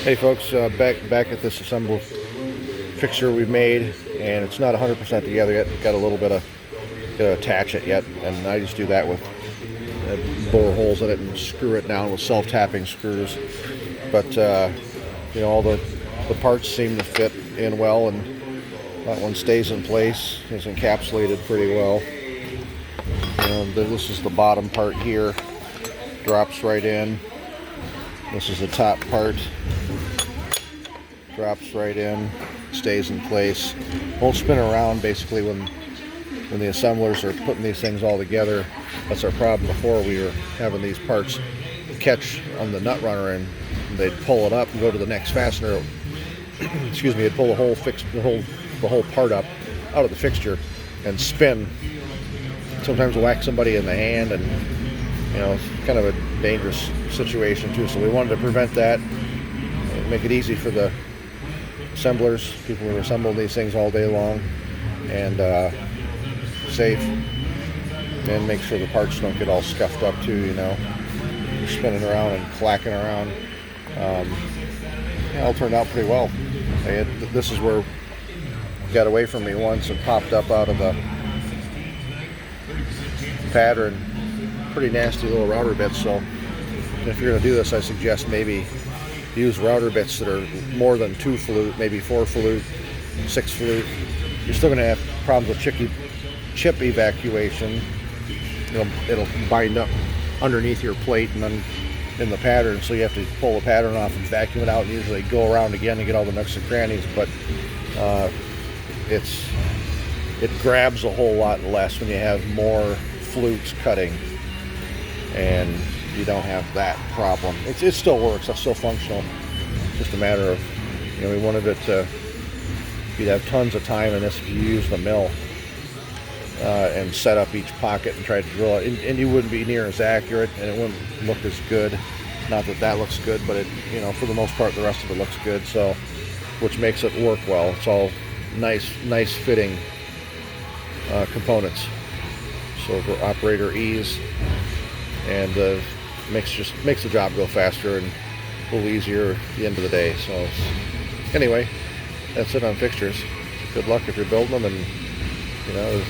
Hey folks, back at this Assembly Fixture we made, and it's not 100% together yet. Got a little bit of to attach it yet, and I just do that with bore holes in it and screw it down with self-tapping screws. But you know, all the parts seem to fit in well, and that one stays in place. It's encapsulated pretty well. And this is the bottom part here, drops right in. This is the top part, drops right in, stays in place. Won't spin around basically when the assemblers are putting these things all together. That's our problem before. We were having these parts catch on the nut runner and they'd pull it up and go to the next fastener. Excuse me, it'd pull the whole part up out of the fixture and spin. Sometimes whack somebody in the hand, and you know, it's kind of a dangerous situation too. So we wanted to prevent that, make it easy for the assemblers, people who assemble these things all day long, and safe, and make sure the parts don't get all scuffed up too, you know, spinning around and clacking around. Yeah, it all turned out pretty well. This is where it got away from me once and popped up out of the pattern. Pretty nasty little router bits, so if you're going to do this, I suggest maybe use router bits that are more than 2 flute, maybe 4 flute, 6 flute. You're still going to have problems with chip evacuation. It'll bind up underneath your plate and then in the pattern, so you have to pull the pattern off and vacuum it out and usually go around again to get all the nooks and crannies. But it grabs a whole lot less when you have more flutes cutting, and you don't have that problem. It still works, it's still functional. It's just a matter of, you know, we wanted it to, you'd have tons of time in this if you use the mill and set up each pocket and try to drill it, and you wouldn't be near as accurate, and it wouldn't look as good. Not that that looks good, but it, you know, for the most part the rest of it looks good, so, which makes it work well. It's all nice fitting components, so for operator ease, and makes the job go faster and a little easier at the end of the day. So anyway, that's it on fixtures. Good luck if you're building them, and you know,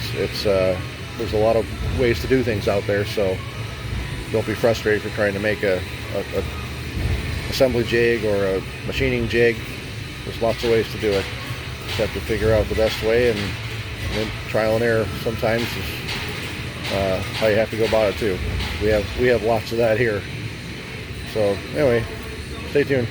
there's a lot of ways to do things out there, so don't be frustrated if you're trying to make a assembly jig or a machining jig. There's lots of ways to do it. Just have to figure out the best way, and then trial and error sometimes is how you have to go about it too. We have lots of that here. So anyway, stay tuned.